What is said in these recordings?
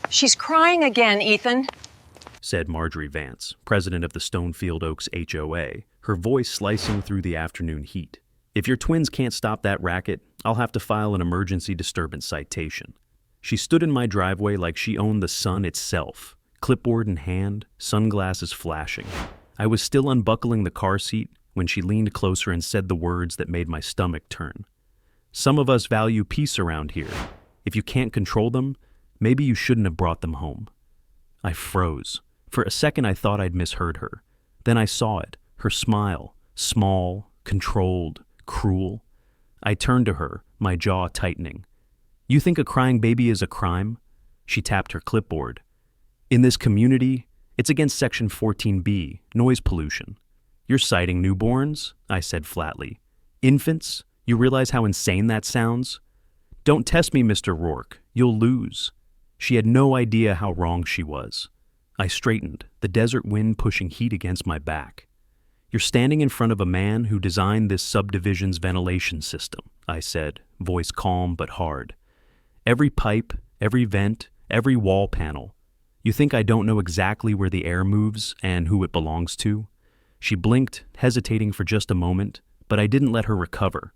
She's crying again, Ethan, said Marjorie Vance, president of the Stonefield Oaks HOA, her voice slicing through the afternoon heat. If your twins can't stop that racket, I'll have to file an emergency disturbance citation. She stood in my driveway like she owned the sun itself, clipboard in hand, sunglasses flashing. I was still unbuckling the car seat when she leaned closer and said the words that made my stomach turn. Some of us value peace around here. If you can't control them, maybe you shouldn't have brought them home. I froze. For a second I thought I'd misheard her. Then I saw it, her smile, small, controlled, cruel. I turned to her, my jaw tightening. You think a crying baby is a crime? She tapped her clipboard. In this community, it's against Section 14B, noise pollution. You're citing newborns? I said flatly. Infants? You realize how insane that sounds? Don't test me, Mr. Rourke. You'll lose. She had no idea how wrong she was. I straightened, the desert wind pushing heat against my back. You're standing in front of a man who designed this subdivision's ventilation system, I said, voice calm but hard. Every pipe, every vent, every wall panel. You think I don't know exactly where the air moves and who it belongs to? She blinked, hesitating for just a moment, but I didn't let her recover.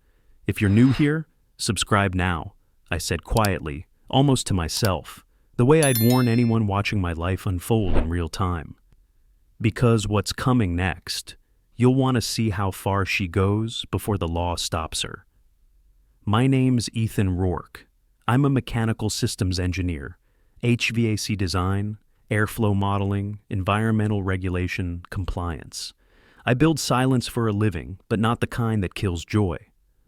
If you're new here, subscribe now, I said quietly, almost to myself, the way I'd warn anyone watching my life unfold in real time. Because what's coming next, you'll want to see how far she goes before the law stops her. My name's Ethan Rourke. I'm a mechanical systems engineer, HVAC design, airflow modeling, environmental regulation, compliance. I build silence for a living, but not the kind that kills joy.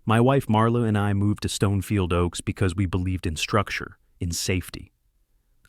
My wife Marla and I moved to Stonefield Oaks because we believed in structure, in safety.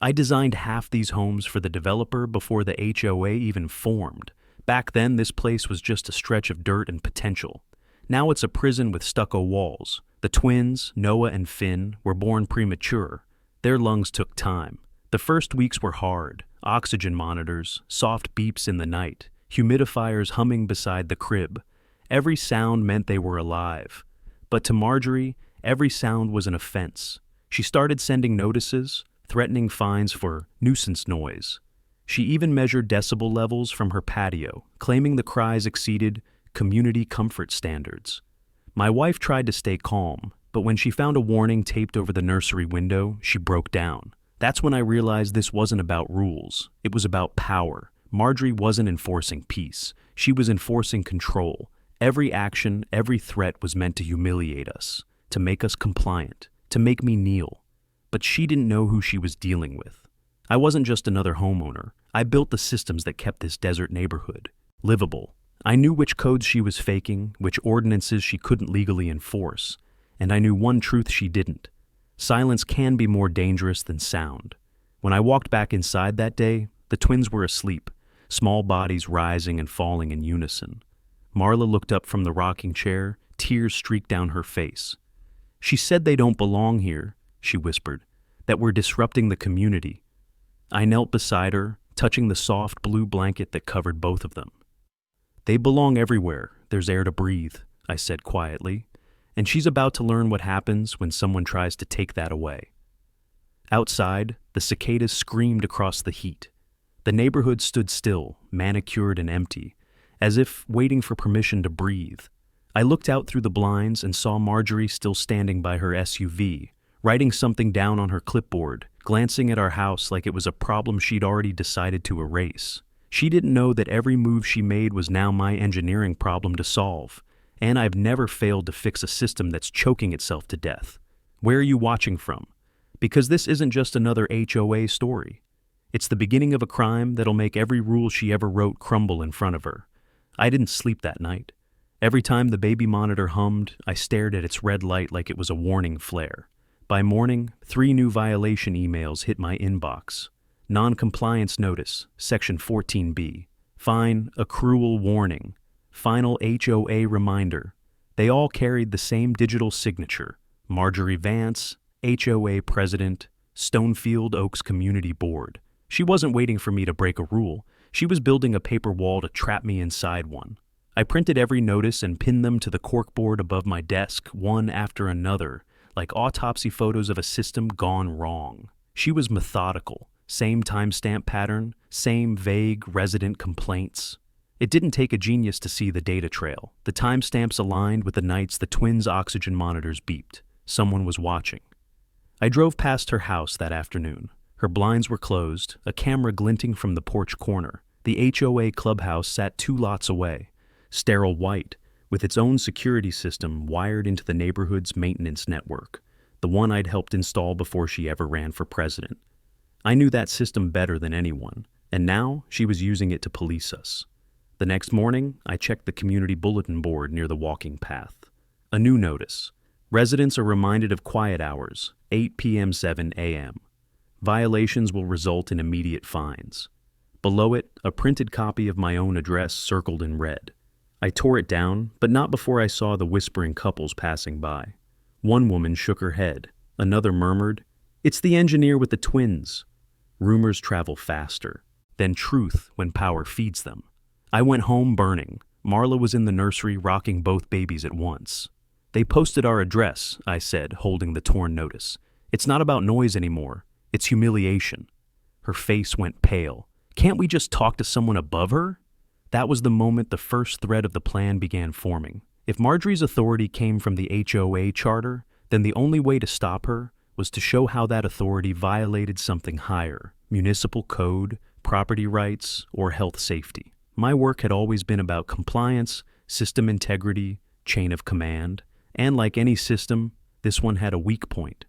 I designed half these homes for the developer before the HOA even formed. Back then, this place was just a stretch of dirt and potential. Now it's a prison with stucco walls. The twins, Noah and Finn, were born premature. Their lungs took time. The first weeks were hard. Oxygen monitors, soft beeps in the night, humidifiers humming beside the crib. Every sound meant they were alive. But to Marjorie, every sound was an offense. She started sending notices, threatening fines for nuisance noise. She even measured decibel levels from her patio, claiming the cries exceeded community comfort standards. My wife tried to stay calm, but when she found a warning taped over the nursery window, she broke down. That's when I realized this wasn't about rules. It was about power. Marjorie wasn't enforcing peace. She was enforcing control. Every action, every threat was meant to humiliate us, to make us compliant, to make me kneel. But she didn't know who she was dealing with. I wasn't just another homeowner. I built the systems that kept this desert neighborhood livable. I knew which codes she was faking, which ordinances she couldn't legally enforce, and I knew one truth she didn't. Silence can be more dangerous than sound. When I walked back inside that day, the twins were asleep, small bodies rising and falling in unison. Marla looked up from the rocking chair, tears streaked down her face. She said they don't belong here, she whispered, that we're disrupting the community. I knelt beside her, touching the soft blue blanket that covered both of them. They belong everywhere, there's air to breathe, I said quietly, and she's about to learn what happens when someone tries to take that away. Outside, the cicadas screamed across the heat. The neighborhood stood still, manicured and empty, as if waiting for permission to breathe. I looked out through the blinds and saw Marjorie still standing by her SUV, writing something down on her clipboard, glancing at our house like it was a problem she'd already decided to erase. She didn't know that every move she made was now my engineering problem to solve, and I've never failed to fix a system that's choking itself to death. Where are you watching from? Because this isn't just another HOA story. It's the beginning of a crime that'll make every rule she ever wrote crumble in front of her. I didn't sleep that night. Every time the baby monitor hummed, I stared at its red light like it was a warning flare. By morning, 3 new violation emails hit my inbox. Non-compliance notice, Section 14B. Fine, accrual warning. Final HOA reminder. They all carried the same digital signature. Marjorie Vance, HOA President, Stonefield Oaks Community Board. She wasn't waiting for me to break a rule. She was building a paper wall to trap me inside one. I printed every notice and pinned them to the corkboard above my desk, one after another, like autopsy photos of a system gone wrong. She was methodical, same timestamp pattern, same vague resident complaints. It didn't take a genius to see the data trail. The timestamps aligned with the nights the twins' oxygen monitors beeped. Someone was watching. I drove past her house that afternoon. Her blinds were closed, a camera glinting from the porch corner. The HOA clubhouse sat 2 lots away, sterile white, with its own security system wired into the neighborhood's maintenance network, the one I'd helped install before she ever ran for president. I knew that system better than anyone, and now she was using it to police us. The next morning, I checked the community bulletin board near the walking path. A new notice. Residents are reminded of quiet hours, 8 p.m. 7 a.m. Violations will result in immediate fines. Below it, a printed copy of my own address circled in red. I tore it down, but not before I saw the whispering couples passing by. One woman shook her head. Another murmured, "It's the engineer with the twins." Rumors travel faster than truth when power feeds them. I went home burning. Marla was in the nursery rocking both babies at once. "They posted our address," I said, holding the torn notice. "It's not about noise anymore. It's humiliation." Her face went pale. "Can't we just talk to someone above her?" That was the moment the first thread of the plan began forming. If Marjorie's authority came from the HOA charter, then the only way to stop her was to show how that authority violated something higher: municipal code, property rights, or health safety. My work had always been about compliance, system integrity, chain of command, and like any system, this one had a weak point.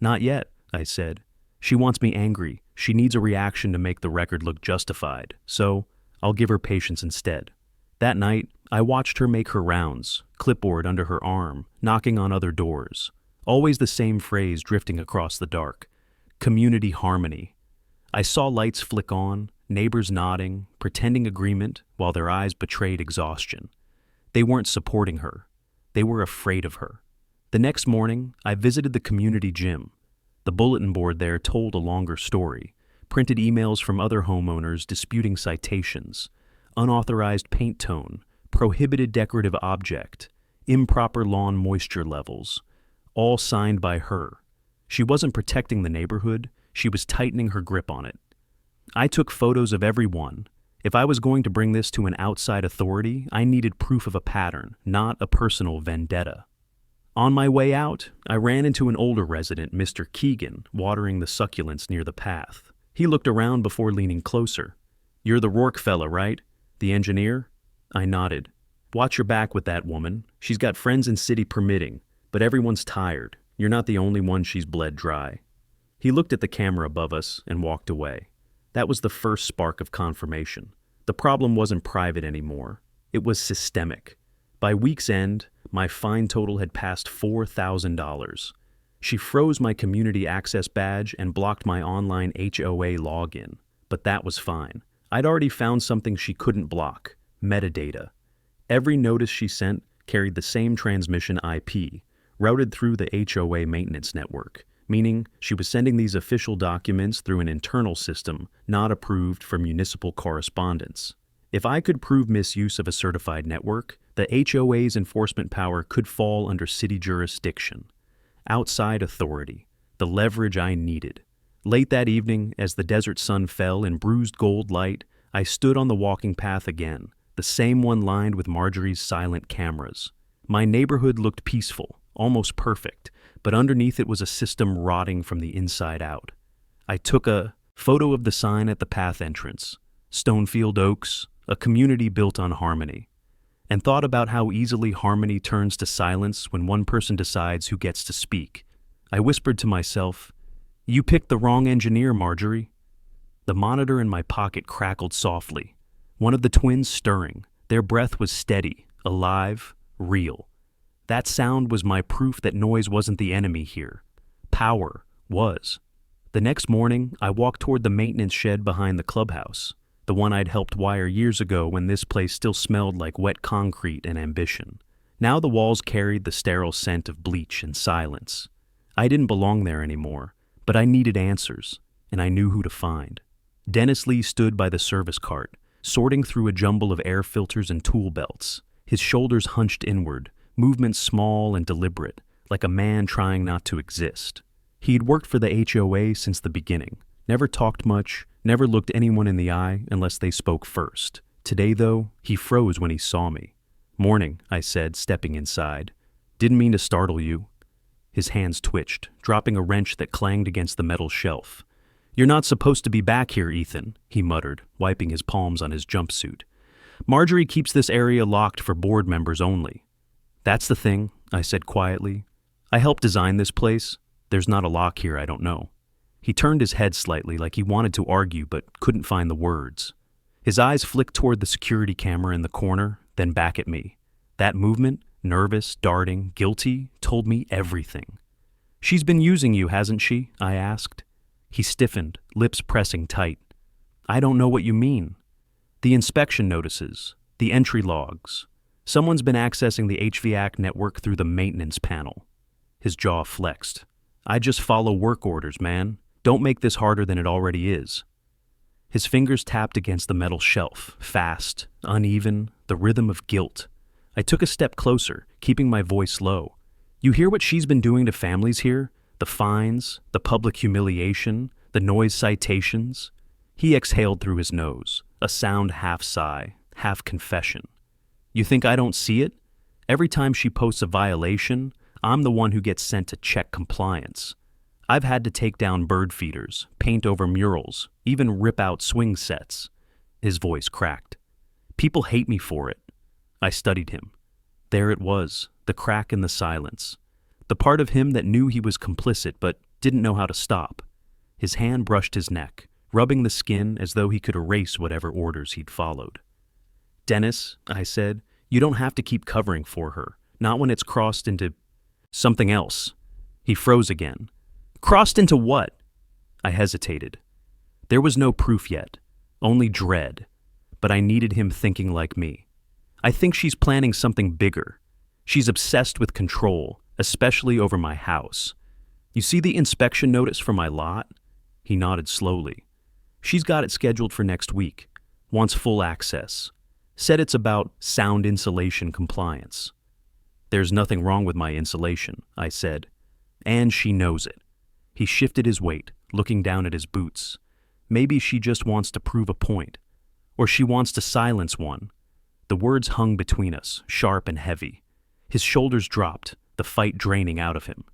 "Not yet," I said. "She wants me angry. She needs a reaction to make the record look justified, so I'll give her patience instead." That night, I watched her make her rounds, clipboard under her arm, knocking on other doors. Always the same phrase drifting across the dark: community harmony. I saw lights flick on, neighbors nodding, pretending agreement, while their eyes betrayed exhaustion. They weren't supporting her. They were afraid of her. The next morning, I visited the community gym. The bulletin board there told a longer story: printed emails from other homeowners disputing citations, unauthorized paint tone, prohibited decorative object, improper lawn moisture levels, all signed by her. She wasn't protecting the neighborhood, she was tightening her grip on it. I took photos of everyone. If I was going to bring this to an outside authority, I needed proof of a pattern, not a personal vendetta. On my way out, I ran into an older resident, Mr. Keegan, watering the succulents near the path. He looked around before leaning closer. "You're the Rourke fella, right? The engineer?" I nodded. "Watch your back with that woman. She's got friends in city permitting, but everyone's tired. You're not the only one she's bled dry." He looked at the camera above us and walked away. That was the first spark of confirmation. The problem wasn't private anymore. It was systemic. By week's end, my fine total had passed $4,000. She froze my community access badge and blocked my online HOA login. But that was fine. I'd already found something she couldn't block: metadata. Every notice she sent carried the same transmission IP, routed through the HOA maintenance network, meaning she was sending these official documents through an internal system not approved for municipal correspondence. If I could prove misuse of a certified network, the HOA's enforcement power could fall under city jurisdiction. Outside authority, the leverage I needed. Late that evening, as the desert sun fell in bruised gold light, I stood on the walking path again, the same one lined with Marjorie's silent cameras. My neighborhood looked peaceful, almost perfect, but underneath it was a system rotting from the inside out. I took a photo of the sign at the path entrance: Stonefield Oaks, a community built on harmony, and thought about how easily harmony turns to silence when one person decides who gets to speak. I whispered to myself, "You picked the wrong engineer, Marjorie." The monitor in my pocket crackled softly. One of the twins stirring. Their breath was steady, alive, real. That sound was my proof that noise wasn't the enemy here. Power was. The next morning, I walked toward the maintenance shed behind the clubhouse, the one I'd helped wire years ago when this place still smelled like wet concrete and ambition. Now the walls carried the sterile scent of bleach and silence. I didn't belong there anymore, but I needed answers, and I knew who to find. Dennis Lee stood by the service cart, sorting through a jumble of air filters and tool belts, his shoulders hunched inward, movements small and deliberate, like a man trying not to exist. He'd worked for the HOA since the beginning, Never talked much, never looked anyone in the eye unless they spoke first. Today, though, he froze when he saw me. "Morning," I said, stepping inside. "Didn't mean to startle you." His hands twitched, dropping a wrench that clanged against the metal shelf. "You're not supposed to be back here, Ethan," he muttered, wiping his palms on his jumpsuit. "Marjorie keeps this area locked for board members only." "That's the thing," I said quietly. "I helped design this place. There's not a lock here I don't know." He turned his head slightly like he wanted to argue but couldn't find the words. His eyes flicked toward the security camera in the corner, then back at me. That movement, nervous, darting, guilty, told me everything. "She's been using you, hasn't she?" I asked. He stiffened, lips pressing tight. "I don't know what you mean." "The inspection notices, the entry logs. Someone's been accessing the HVAC network through the maintenance panel." His jaw flexed. "I just follow work orders, man. Don't make this harder than it already is." His fingers tapped against the metal shelf, fast, uneven, the rhythm of guilt. I took a step closer, keeping my voice low. "You hear what she's been doing to families here? The fines, the public humiliation, the noise citations?" He exhaled through his nose, a sound half sigh, half confession. "You think I don't see it? Every time she posts a violation, I'm the one who gets sent to check compliance. I've had to take down bird feeders, paint over murals, even rip out swing sets." His voice cracked. "People hate me for it." I studied him. There it was, the crack in the silence. The part of him that knew he was complicit but didn't know how to stop. His hand brushed his neck, rubbing the skin as though he could erase whatever orders he'd followed. "Dennis," I said, "you don't have to keep covering for her, not when it's crossed into something else." He froze again. "Crossed into what?" I hesitated. There was no proof yet, only dread, but I needed him thinking like me. "I think she's planning something bigger. She's obsessed with control, especially over my house. You see the inspection notice for my lot?" He nodded slowly. "She's got it scheduled for next week. Wants full access. Said it's about sound insulation compliance." "There's nothing wrong with my insulation," I said. "And she knows it." He shifted his weight, looking down at his boots. "Maybe she just wants to prove a point. Or she wants to silence one." The words hung between us, sharp and heavy. His shoulders dropped, the fight draining out of him.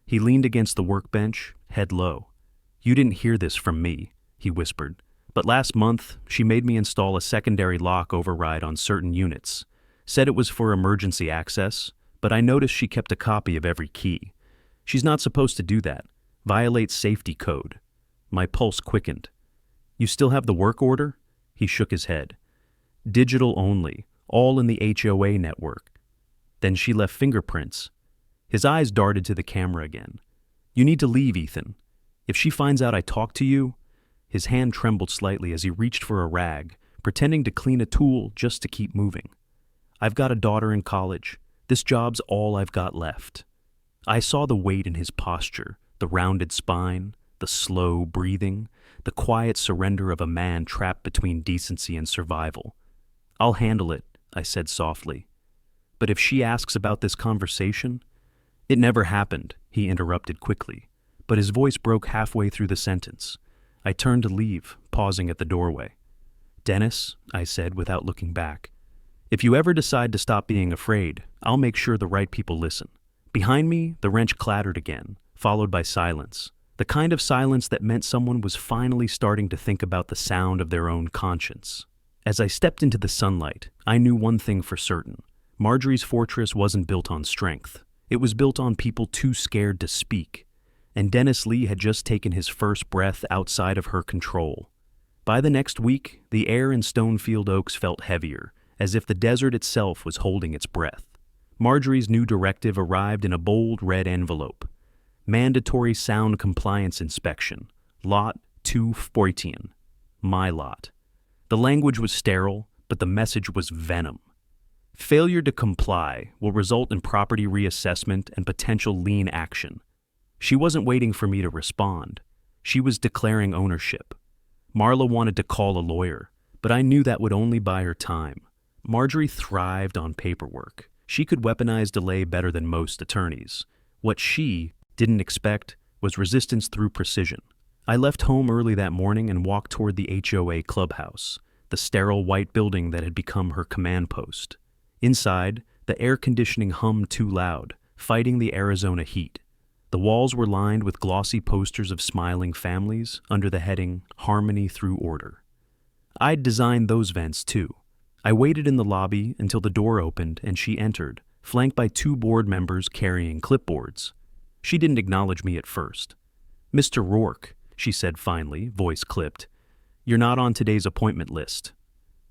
He leaned against the workbench, head low. "You didn't hear this from me," he whispered. "But last month, she made me install a secondary lock override on certain units. Said it was for emergency access, but I noticed she kept a copy of every key. She's not supposed to do that. Violates safety code." My pulse quickened. "You still have the work order?" He shook his head. "Digital only, all in the HOA network." "Then she left fingerprints." His eyes darted to the camera again. "You need to leave, Ethan. If she finds out I talked to you..." His hand trembled slightly as he reached for a rag, pretending to clean a tool just to keep moving. "I've got a daughter in college. This job's all I've got left." I saw the weight in his posture, the rounded spine, the slow breathing, the quiet surrender of a man trapped between decency and survival. "I'll handle it," I said softly. "But if she asks about this conversation..." "It never happened," he interrupted quickly, but his voice broke halfway through the sentence. I turned to leave, pausing at the doorway. "Dennis," I said without looking back, "if you ever decide to stop being afraid, I'll make sure the right people listen." Behind me, the wrench clattered again, followed by silence. The kind of silence that meant someone was finally starting to think about the sound of their own conscience. As I stepped into the sunlight, I knew one thing for certain. Marjorie's fortress wasn't built on strength. It was built on people too scared to speak. And Dennis Lee had just taken his first breath outside of her control. By the next week, the air in Stonefield Oaks felt heavier, as if the desert itself was holding its breath. Marjorie's new directive arrived in a bold red envelope. Mandatory sound compliance inspection. Lot 214. My lot. The language was sterile, but the message was venom. Failure to comply will result in property reassessment and potential lien action. She wasn't waiting for me to respond. She was declaring ownership. Marla wanted to call a lawyer, but I knew that would only buy her time. Marjorie thrived on paperwork. She could weaponize delay better than most attorneys. What she didn't expect was resistance through precision. I left home early that morning and walked toward the HOA clubhouse, the sterile white building that had become her command post. Inside, the air conditioning hummed too loud, fighting the Arizona heat. The walls were lined with glossy posters of smiling families under the heading Harmony Through Order. I'd designed those vents too. I waited in the lobby until the door opened and she entered, flanked by 2 board members carrying clipboards. She didn't acknowledge me at first. "Mr. Rourke," she said finally, voice clipped, "you're not on today's appointment list."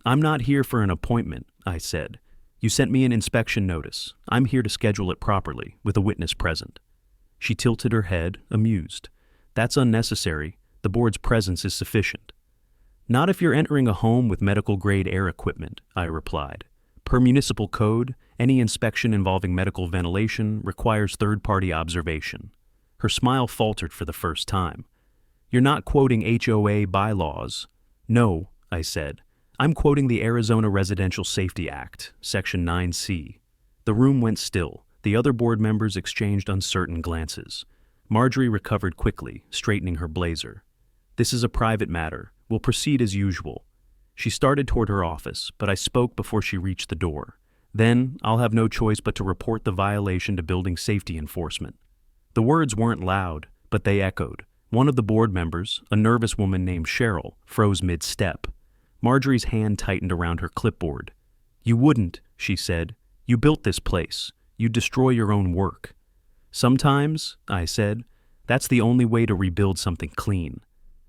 "I'm not here for an appointment," I said. "You sent me an inspection notice. I'm here to schedule it properly, with a witness present." She tilted her head, amused. "That's unnecessary. The board's presence is sufficient." "Not if you're entering a home with medical-grade air equipment," I replied. "Per municipal code, any inspection involving medical ventilation requires third-party observation." Her smile faltered for the first time. "You're not quoting HOA bylaws." "No," I said. "I'm quoting the Arizona Residential Safety Act, Section 9C. The room went still. The other board members exchanged uncertain glances. Marjorie recovered quickly, straightening her blazer. "This is a private matter. We'll proceed as usual." She started toward her office, but I spoke before she reached the door. "Then I'll have no choice but to report the violation to building safety enforcement." The words weren't loud, but they echoed. One of the board members, a nervous woman named Cheryl, froze mid-step. Marjorie's hand tightened around her clipboard. "You wouldn't," she said. "You built this place. You destroy your own work." "Sometimes," I said, "that's the only way to rebuild something clean."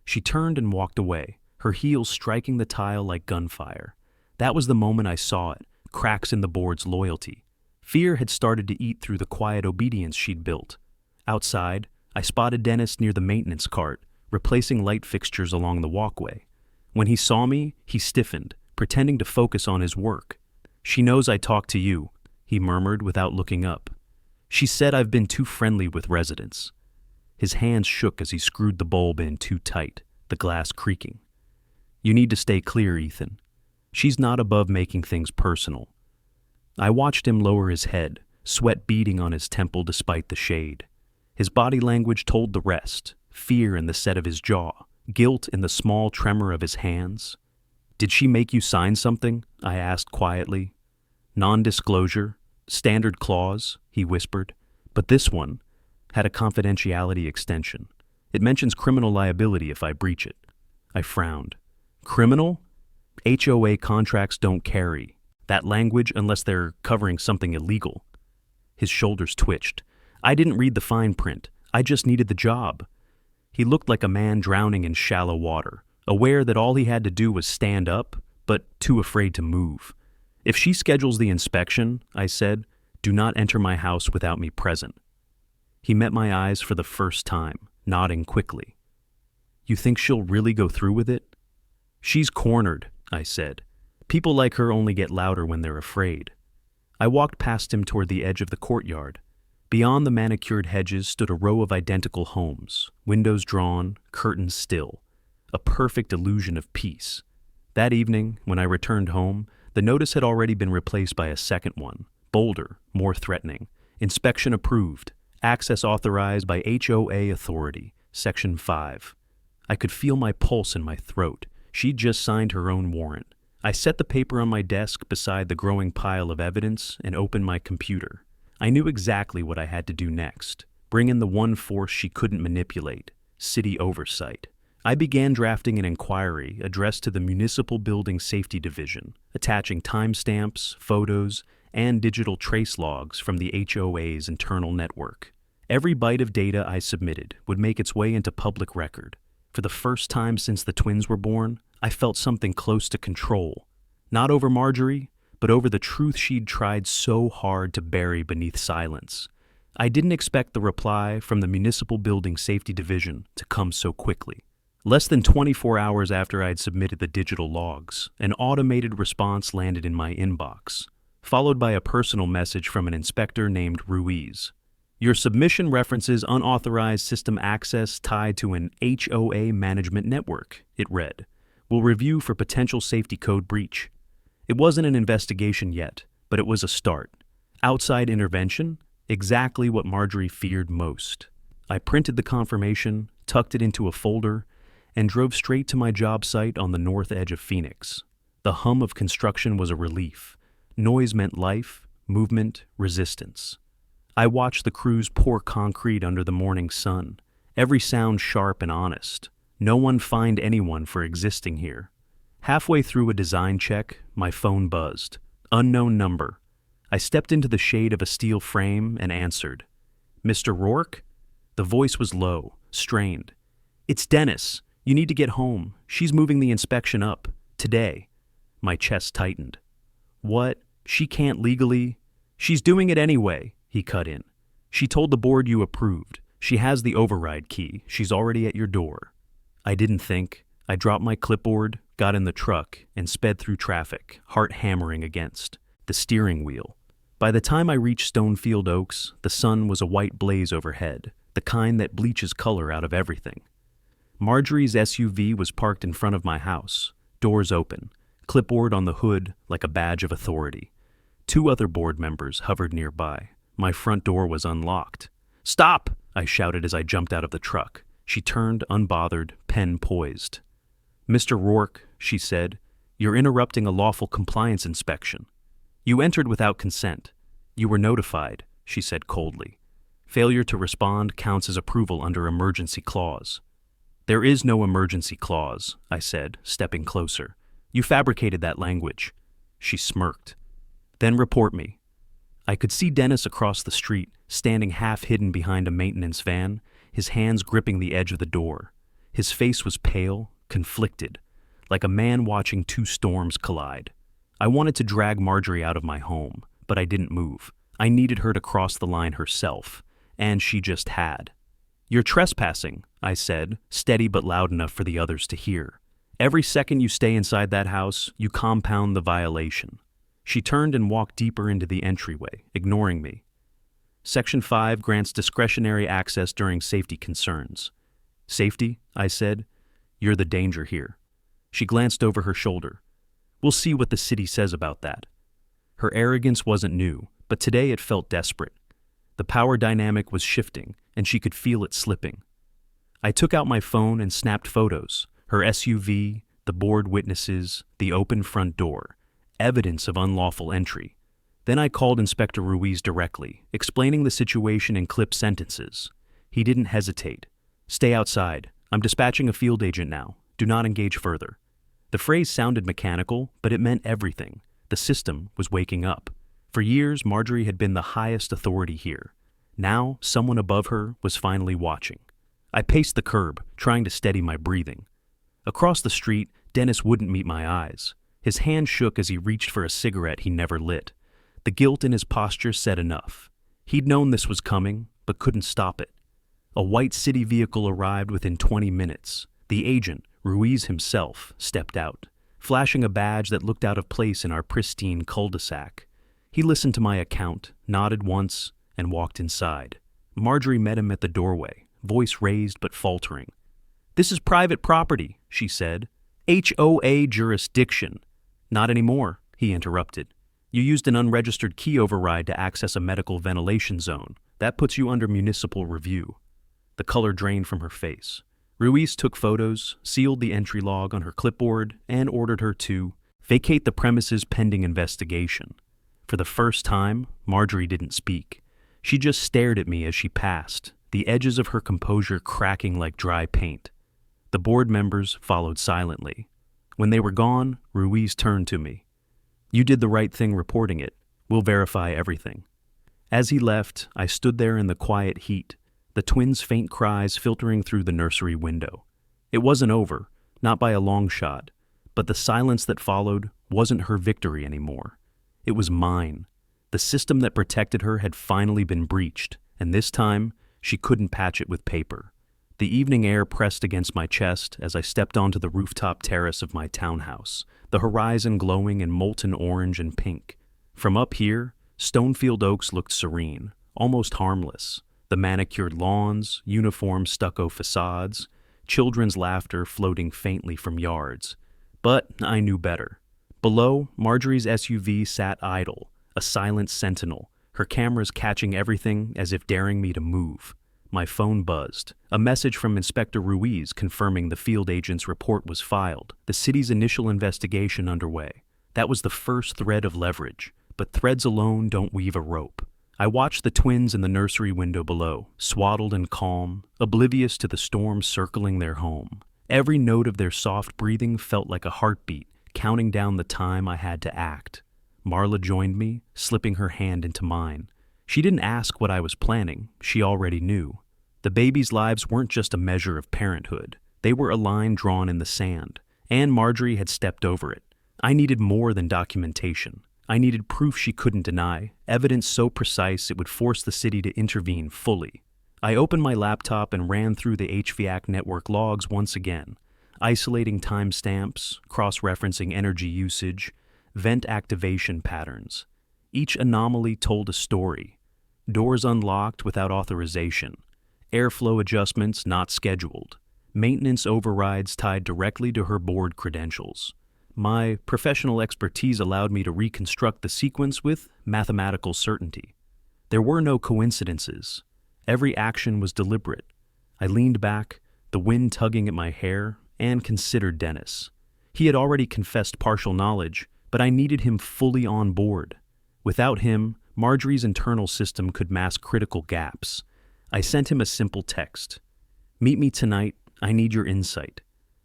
She turned and walked away, her heels striking the tile like gunfire. That was the moment I saw it, cracks in the board's loyalty. Fear had started to eat through the quiet obedience she'd built. Outside, I spotted Dennis near the maintenance cart, replacing light fixtures along the walkway. When he saw me, he stiffened, pretending to focus on his work. "She knows I talked to you," he murmured without looking up. "She said I've been too friendly with residents." His hands shook as he screwed the bulb in too tight, the glass creaking. "You need to stay clear, Ethan. She's not above making things personal." I watched him lower his head, sweat beading on his temple despite the shade. His body language told the rest, fear in the set of his jaw, guilt in the small tremor of his hands. "Did she make you sign something?" I asked quietly. "Non-disclosure, standard clause," he whispered. "But this one had a confidentiality extension. It mentions criminal liability if I breach it." I frowned. "Criminal? HOA contracts don't carry that language unless they're covering something illegal." His shoulders twitched. "I didn't read the fine print. I just needed the job." He looked like a man drowning in shallow water, aware that all he had to do was stand up, but too afraid to move. "If she schedules the inspection," I said, "do not enter my house without me present." He met my eyes for the first time, nodding quickly. "You think she'll really go through with it?" "She's cornered," I said. "People like her only get louder when they're afraid." I walked past him toward the edge of the courtyard. Beyond the manicured hedges stood a row of identical homes, windows drawn, curtains still, a perfect illusion of peace. That evening, when I returned home, the notice had already been replaced by a second one, bolder, more threatening. "Inspection approved. Access authorized by HOA authority. Section 5. I could feel my pulse in my throat. She'd just signed her own warrant. I set the paper on my desk beside the growing pile of evidence and opened my computer. I knew exactly what I had to do next. Bring in the one force she couldn't manipulate, city oversight. I began drafting an inquiry addressed to the Municipal Building Safety Division, attaching timestamps, photos, and digital trace logs from the HOA's internal network. Every byte of data I submitted would make its way into public record. For the first time since the twins were born, I felt something close to control. Not over Marjorie, but over the truth she'd tried so hard to bury beneath silence. I didn't expect the reply from the Municipal Building Safety Division to come so quickly. Less than 24 hours after I'd submitted the digital logs, an automated response landed in my inbox, followed by a personal message from an inspector named Ruiz. "Your submission references unauthorized system access tied to an HOA management network," it read. "Will review for potential safety code breach." It wasn't an investigation yet, but it was a start. Outside intervention? Exactly what Marjorie feared most. I printed the confirmation, tucked it into a folder, and drove straight to my job site on the north edge of Phoenix. The hum of construction was a relief. Noise meant life, movement, resistance. I watched the crews pour concrete under the morning sun, every sound sharp and honest. No one fined anyone for existing here. Halfway through a design check, my phone buzzed. Unknown number. I stepped into the shade of a steel frame and answered. "Mr. Rourke?" The voice was low, strained. "It's Dennis. You need to get home. She's moving the inspection up. Today." My chest tightened. "What? She can't legally?" "She's doing it anyway," he cut in. "She told the board you approved. She has the override key. She's already at your door." I didn't think. I dropped my clipboard, got in the truck, and sped through traffic, heart hammering against the steering wheel. By the time I reached Stonefield Oaks, the sun was a white blaze overhead, the kind that bleaches color out of everything. Marjorie's SUV was parked in front of my house, doors open, clipboard on the hood like a badge of authority. 2 other board members hovered nearby. My front door was unlocked. "Stop!" I shouted as I jumped out of the truck. She turned, unbothered, pen poised. "Mr. Rourke," she said, "you're interrupting a lawful compliance inspection." "You entered without consent. You were notified," she said coldly. "Failure to respond counts as approval under emergency clause." "There is no emergency clause," I said, stepping closer. "You fabricated that language." She smirked. "Then report me." I could see Dennis across the street, standing half hidden behind a maintenance van, his hands gripping the edge of the door. His face was pale, conflicted, like a man watching 2 storms collide. I wanted to drag Marjorie out of my home, but I didn't move. I needed her to cross the line herself, and she just had. "You're trespassing," I said, steady but loud enough for the others to hear. "Every second you stay inside that house, you compound the violation." She turned and walked deeper into the entryway, ignoring me. "Section 5 grants discretionary access during safety concerns." "Safety?" I said. "You're the danger here." She glanced over her shoulder. "We'll see what the city says about that." Her arrogance wasn't new, but today it felt desperate. The power dynamic was shifting, and she could feel it slipping. I took out my phone and snapped photos. Her SUV, the board witnesses, the open front door. Evidence of unlawful entry. Then I called Inspector Ruiz directly, explaining the situation in clipped sentences. He didn't hesitate. "Stay outside. I'm dispatching a field agent now. Do not engage further." The phrase sounded mechanical, but it meant everything. The system was waking up. For years, Marjorie had been the highest authority here. Now, someone above her was finally watching. I paced the curb, trying to steady my breathing. Across the street, Dennis wouldn't meet my eyes. His hand shook as he reached for a cigarette he never lit. The guilt in his posture said enough. He'd known this was coming, but couldn't stop it. A white city vehicle arrived within 20 minutes. The agent, Ruiz himself, stepped out, flashing a badge that looked out of place in our pristine cul-de-sac. He listened to my account, nodded once, and walked inside. Marjorie met him at the doorway, voice raised but faltering. "This is private property," she said. "HOA jurisdiction." "Not anymore," he interrupted. "You used an unregistered key override to access a medical ventilation zone. That puts you under municipal review." The color drained from her face. Ruiz took photos, sealed the entry log on her clipboard, and ordered her to vacate the premises pending investigation. For the first time, Marjorie didn't speak. She just stared at me as she passed, the edges of her composure cracking like dry paint. The board members followed silently. When they were gone, Ruiz turned to me. "You did the right thing reporting it. We'll verify everything." As he left, I stood there in the quiet heat, the twins' faint cries filtering through the nursery window. It wasn't over, not by a long shot, but the silence that followed wasn't her victory anymore. It was mine. The system that protected her had finally been breached, and this time, she couldn't patch it with paper. The evening air pressed against my chest as I stepped onto the rooftop terrace of my townhouse, the horizon glowing in molten orange and pink. From up here, Stonefield Oaks looked serene, almost harmless. The manicured lawns, uniform stucco facades, children's laughter floating faintly from yards. But I knew better. Below, Marjorie's SUV sat idle, a silent sentinel, her cameras catching everything as if daring me to move. my phone buzzed. A message from Inspector Ruiz confirming the field agent's report was filed, the city's initial investigation underway. That was the first thread of leverage, but threads alone don't weave a rope. I watched the twins in the nursery window below, swaddled and calm, oblivious to the storm circling their home. Every note of their soft breathing felt like a heartbeat, counting down the time I had to act. Marla joined me, slipping her hand into mine. She didn't ask what I was planning, she already knew. The babies' lives weren't just a measure of parenthood. They were a line drawn in the sand, and Marjorie had stepped over it. I needed more than documentation. I needed proof she couldn't deny, evidence so precise it would force the city to intervene fully. I opened my laptop and ran through the HVAC network logs once again, isolating timestamps, cross-referencing energy usage, vent activation patterns. Each anomaly told a story. Doors unlocked without authorization, airflow adjustments not scheduled, maintenance overrides tied directly to her board credentials. My professional expertise allowed me to reconstruct the sequence with mathematical certainty. There were no coincidences. Every action was deliberate. I leaned back, the wind tugging at my hair, and considered Dennis. He had already confessed partial knowledge, but I needed him fully on board. Without him, Marjorie's internal system could mask critical gaps. I sent him a simple text. "Meet me tonight. I need your insight."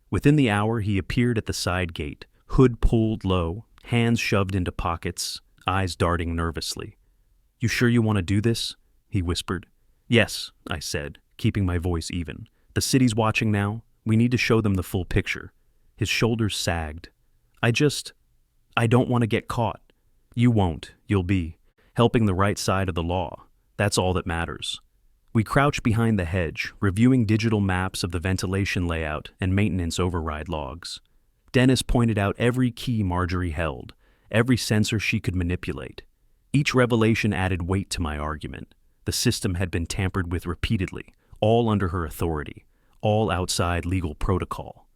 Within the hour, he appeared at the side gate, hood pulled low, hands shoved into pockets, eyes darting nervously. "You sure you want to do this?" he whispered. "Yes," I said, keeping my voice even. "The city's watching now. We need to show them the full picture." His shoulders sagged. I don't want to get caught." "You won't. You'll be helping the right side of the law. That's all that matters." We crouched behind the hedge, reviewing digital maps of the ventilation layout and maintenance override logs. Dennis pointed out every key Marjorie held, every sensor she could manipulate. Each revelation added weight to my argument. The system had been tampered with repeatedly, all under her authority, all outside legal protocol.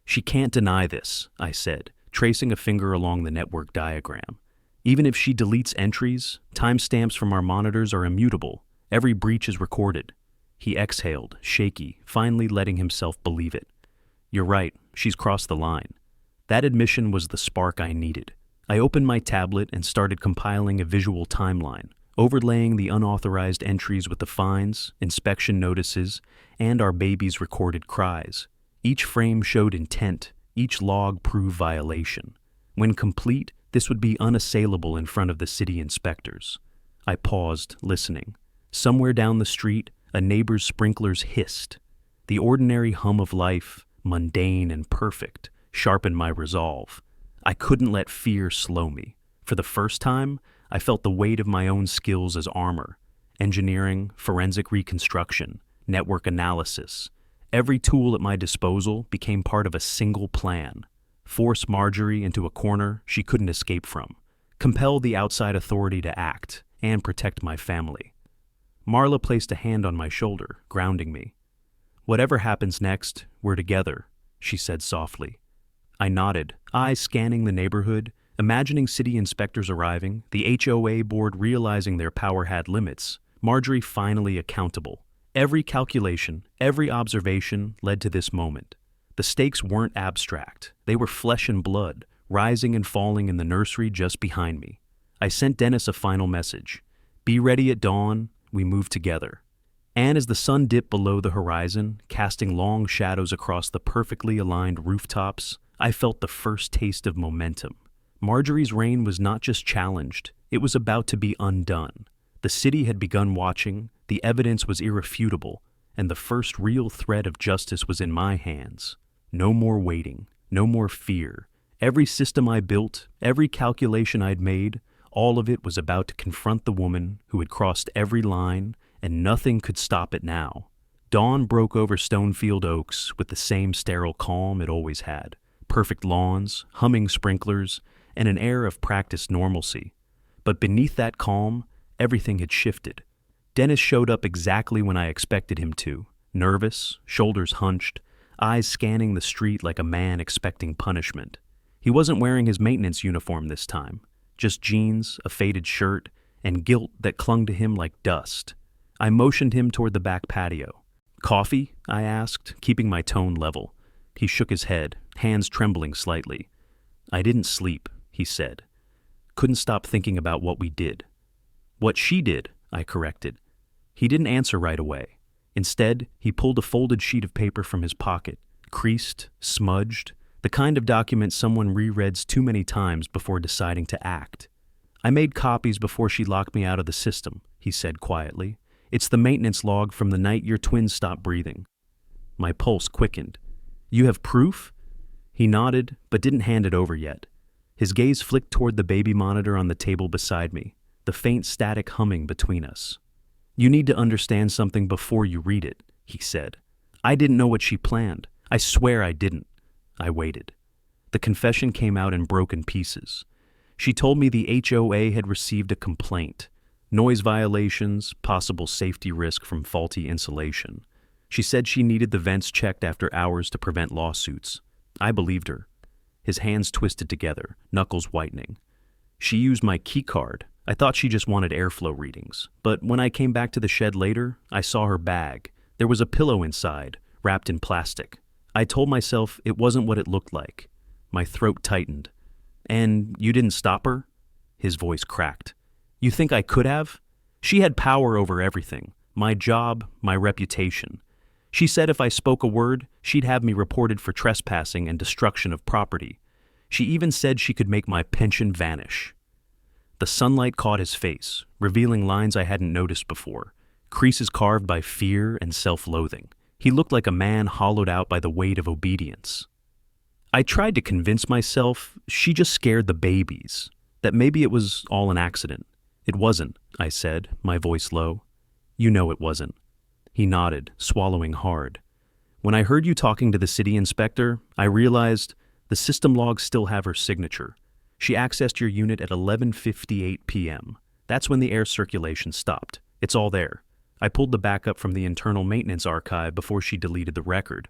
"She can't deny this," I said, tracing a finger along the network diagram. "Even if she deletes entries, timestamps from our monitors are immutable. Every breach is recorded." He exhaled, shaky, finally letting himself believe it. "You're right, she's crossed the line." That admission was the spark I needed. I opened my tablet and started compiling a visual timeline, overlaying the unauthorized entries with the fines, inspection notices, and our baby's recorded cries. Each frame showed intent, each log proved violation. When complete, this would be unassailable in front of the city inspectors. I paused, listening. Somewhere down the street, a neighbor's sprinklers hissed. The ordinary hum of life, mundane and perfect, sharpened my resolve. I couldn't let fear slow me. For the first time, I felt the weight of my own skills as armor. Engineering, forensic reconstruction, network analysis. Every tool at my disposal became part of a single plan. Force Marjorie into a corner she couldn't escape from. Compel the outside authority to act, and protect my family. Marla placed a hand on my shoulder, grounding me. "Whatever happens next, we're together," she said softly. I nodded, eyes scanning the neighborhood, imagining city inspectors arriving, the HOA board realizing their power had limits, Marjorie finally accountable. Every calculation, every observation led to this moment. The stakes weren't abstract. They were flesh and blood, rising and falling in the nursery just behind me. I sent Dennis a final message. "Be ready at dawn. We move together." And as the sun dipped below the horizon, casting long shadows across the perfectly aligned rooftops, I felt the first taste of momentum. Marjorie's reign was not just challenged, it was about to be undone. The city had begun watching, the evidence was irrefutable, and the first real thread of justice was in my hands. No more waiting, no more fear. Every system I built, every calculation I'd made, all of it was about to confront the woman who had crossed every line, and nothing could stop it now. Dawn broke over Stonefield Oaks with the same sterile calm it always had. Perfect lawns, humming sprinklers, and an air of practiced normalcy. But beneath that calm, everything had shifted. Dennis showed up exactly when I expected him to, nervous, shoulders hunched, eyes scanning the street like a man expecting punishment. He wasn't wearing his maintenance uniform this time, just jeans, a faded shirt, and guilt that clung to him like dust. I motioned him toward the back patio. "Coffee?" I asked, keeping my tone level. He shook his head, hands trembling slightly. "I didn't sleep," he said. "Couldn't stop thinking about what we did." "What she did," I corrected. He didn't answer right away. Instead, he pulled a folded sheet of paper from his pocket, creased, smudged, the kind of document someone rereads too many times before deciding to act. "I made copies before she locked me out of the system," he said quietly. "It's the maintenance log from the night your twins stopped breathing." My pulse quickened. "You have proof?" He nodded, but didn't hand it over yet. His gaze flicked toward the baby monitor on the table beside me, the faint static humming between us. "You need to understand something before you read it," he said. "I didn't know what she planned. I swear I didn't." I waited. The confession came out in broken pieces. She told me the HOA had received a complaint. Noise violations, possible safety risk from faulty insulation. She said she needed the vents checked after hours to prevent lawsuits. I believed her. His hands twisted together, knuckles whitening. "She used my key card. I thought she just wanted airflow readings. But when I came back to the shed later, I saw her bag. There was a pillow inside, wrapped in plastic. I told myself it wasn't what it looked like." My throat tightened. "And you didn't stop her?" His voice cracked. "You think I could have? She had power over everything. My job, my reputation. She said if I spoke a word, she'd have me reported for trespassing and destruction of property. She even said she could make my pension vanish." The sunlight caught his face, revealing lines I hadn't noticed before, creases carved by fear and self-loathing. He looked like a man hollowed out by the weight of obedience. I tried to convince myself she just scared the babies, that maybe it was all an accident. "It wasn't," I said, my voice low. "You know it wasn't." He nodded, swallowing hard. "When I heard you talking to the city inspector, I realized the system logs still have her signature. She accessed your unit at 11:58 p.m. That's when the air circulation stopped. It's all there. I pulled the backup from the internal maintenance archive before she deleted the record."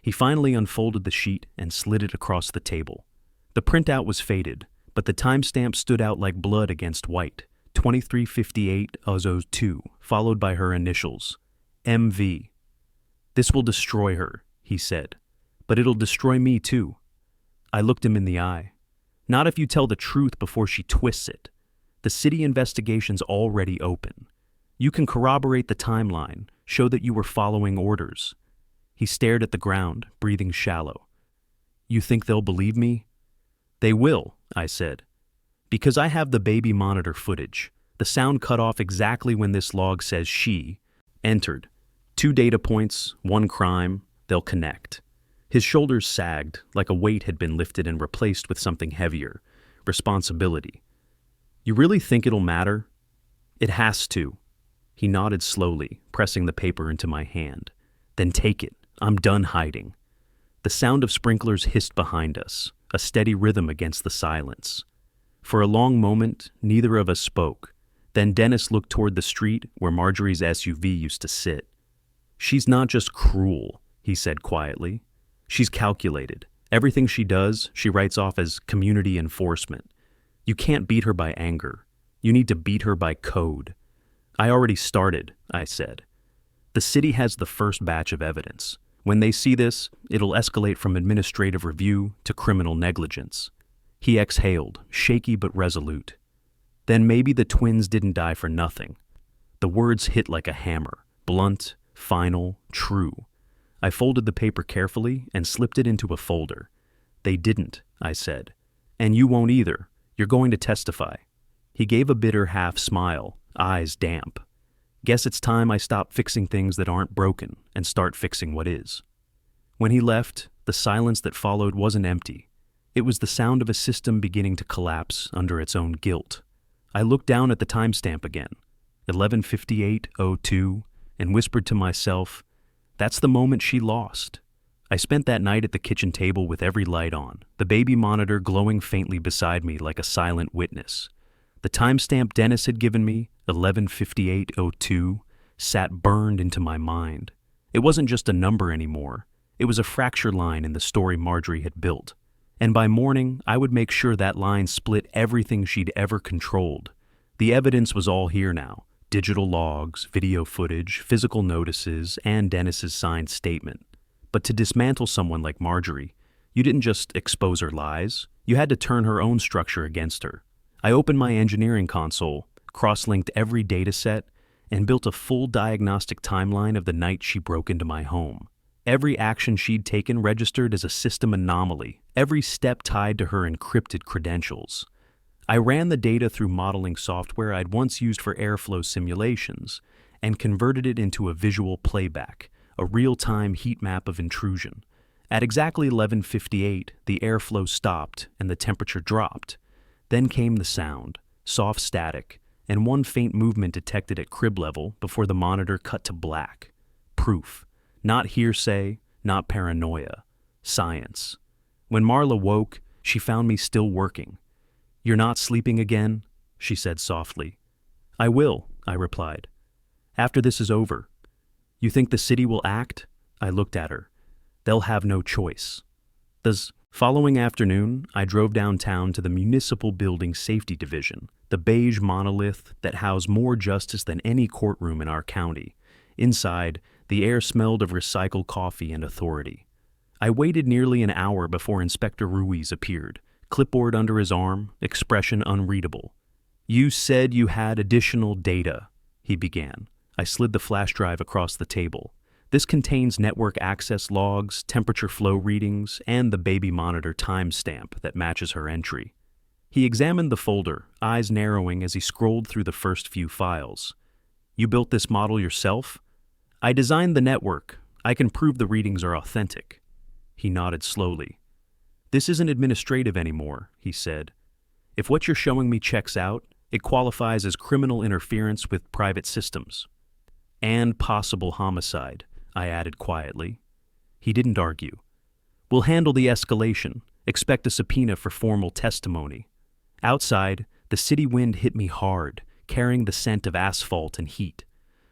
He finally unfolded the sheet and slid it across the table. The printout was faded, but the timestamp stood out like blood against white. 2358-02, followed by her initials. MV. "This will destroy her," he said. "But it'll destroy me too." I looked him in the eye. "Not if you tell the truth before she twists it. The city investigation's already open. You can corroborate the timeline, show that you were following orders." He stared at the ground, breathing shallow. "You think they'll believe me?" "They will," I said. "Because I have the baby monitor footage. The sound cut off exactly when this log says she entered. 2 data points, 1 crime, they'll connect." His shoulders sagged, like a weight had been lifted and replaced with something heavier. Responsibility. "You really think it'll matter?" "It has to." He nodded slowly, pressing the paper into my hand. "Then take it. I'm done hiding." The sound of sprinklers hissed behind us, a steady rhythm against the silence. For a long moment, neither of us spoke. Then Dennis looked toward the street where Marjorie's SUV used to sit. "She's not just cruel," he said quietly. "She's calculated. Everything she does, she writes off as community enforcement. You can't beat her by anger. You need to beat her by code." "I already started," I said. "The city has the first batch of evidence. When they see this, it'll escalate from administrative review to criminal negligence." He exhaled, shaky but resolute. "Then maybe the twins didn't die for nothing." The words hit like a hammer, blunt, final, true. I folded the paper carefully and slipped it into a folder. "They didn't," I said. "And you won't either. You're going to testify." He gave a bitter half smile, eyes damp. "Guess it's time I stop fixing things that aren't broken and start fixing what is." When he left, the silence that followed wasn't empty. It was the sound of a system beginning to collapse under its own guilt. I looked down at the timestamp again, 11:58:02, and whispered to myself, "That's the moment she lost." I spent that night at the kitchen table with every light on, the baby monitor glowing faintly beside me like a silent witness. The timestamp Dennis had given me, 11:58:02, sat burned into my mind. It wasn't just a number anymore. It was a fracture line in the story Marjorie had built. And by morning, I would make sure that line split everything she'd ever controlled. The evidence was all here now, digital logs, video footage, physical notices, and Dennis's signed statement. But to dismantle someone like Marjorie, you didn't just expose her lies, you had to turn her own structure against her. I opened my engineering console, cross-linked every data set, and built a full diagnostic timeline of the night she broke into my home. Every action she'd taken registered as a system anomaly, every step tied to her encrypted credentials. I ran the data through modeling software I'd once used for airflow simulations and converted it into a visual playback, a real-time heat map of intrusion. At exactly 11:58, the airflow stopped and the temperature dropped. Then came the sound, soft static, and one faint movement detected at crib level before the monitor cut to black. Proof. Not hearsay, not paranoia. Science. When Marla woke, she found me still working. "You're not sleeping again?" she said softly. "I will," I replied. "After this is over." "You think the city will act?" I looked at her. "They'll have no choice." Following afternoon, I drove downtown to the Municipal Building Safety Division, the beige monolith that housed more justice than any courtroom in our county. Inside, the air smelled of recycled coffee and authority. I waited nearly an hour before Inspector Ruiz appeared, clipboard under his arm, expression unreadable. "You said you had additional data," he began. I slid the flash drive across the table. "This contains network access logs, temperature flow readings, and the baby monitor timestamp that matches her entry." He examined the folder, eyes narrowing as he scrolled through the first few files. "You built this model yourself?" "I designed the network. I can prove the readings are authentic." He nodded slowly. "This isn't administrative anymore," he said. "If what you're showing me checks out, it qualifies as criminal interference with private systems." "And possible homicide," I added quietly. He didn't argue. "We'll handle the escalation. Expect a subpoena for formal testimony." Outside, the city wind hit me hard, carrying the scent of asphalt and heat.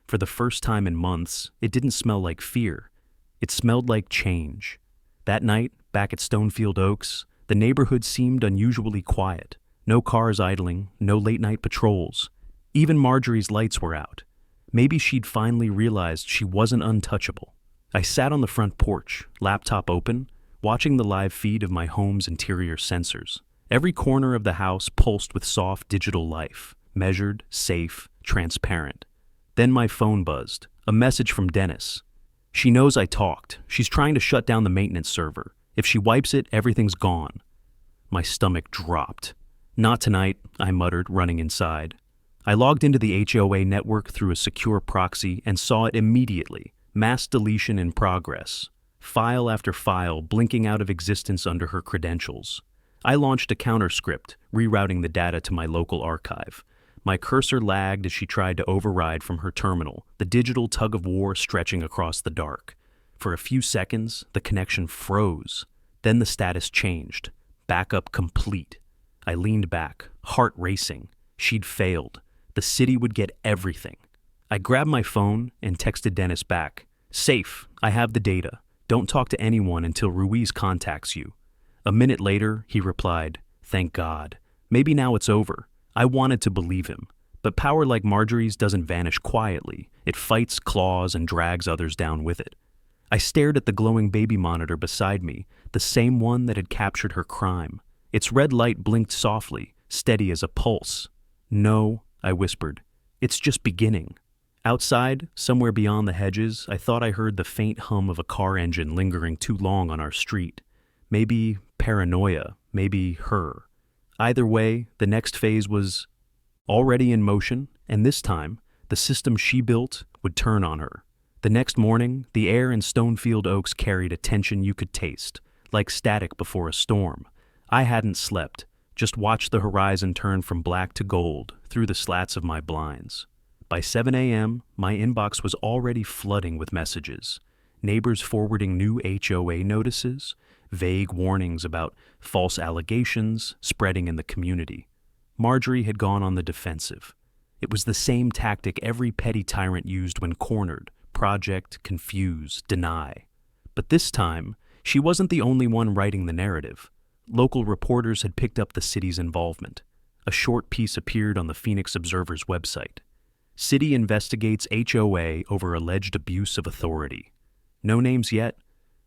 For the first time in months, it didn't smell like fear. It smelled like change. That night, back at Stonefield Oaks, the neighborhood seemed unusually quiet. No cars idling, no late-night patrols. Even Marjorie's lights were out. Maybe she'd finally realized she wasn't untouchable. I sat on the front porch, laptop open, watching the live feed of my home's interior sensors. Every corner of the house pulsed with soft digital life, measured, safe, transparent. Then my phone buzzed, a message from Dennis. "She knows I talked. She's trying to shut down the maintenance server. If she wipes it, everything's gone." My stomach dropped. "Not tonight," I muttered, running inside. I logged into the HOA network through a secure proxy and saw it immediately. Mass deletion in progress. File after file blinking out of existence under her credentials. I launched a counterscript, rerouting the data to my local archive. My cursor lagged as she tried to override from her terminal, the digital tug-of-war stretching across the dark. For a few seconds, the connection froze. Then the status changed. Backup complete. I leaned back, heart racing. She'd failed. The city would get everything. I grabbed my phone and texted Dennis back. "Safe. I have the data. Don't talk to anyone until Ruiz contacts you." A minute later, he replied, "Thank God. Maybe now it's over." I wanted to believe him. But power like Marjorie's doesn't vanish quietly. It fights, claws, and drags others down with it. I stared at the glowing baby monitor beside me, the same one that had captured her crime. Its red light blinked softly, steady as a pulse. "No," I whispered. "It's just beginning." Outside, somewhere beyond the hedges, I thought I heard the faint hum of a car engine lingering too long on our street. Maybe paranoia, maybe her. Either way, the next phase was already in motion, and this time, the system she built would turn on her. The next morning, the air in Stonefield Oaks carried a tension you could taste, like static before a storm. I hadn't slept, just watched the horizon turn from black to gold through the slats of my blinds. By 7 a.m., my inbox was already flooding with messages. Neighbors forwarding new HOA notices, vague warnings about false allegations spreading in the community. Marjorie had gone on the defensive. It was the same tactic every petty tyrant used when cornered: project, confuse, deny. But this time, she wasn't the only one writing the narrative. Local reporters had picked up the city's involvement. A short piece appeared on the Phoenix Observer's website. City investigates HOA over alleged abuse of authority. No names yet,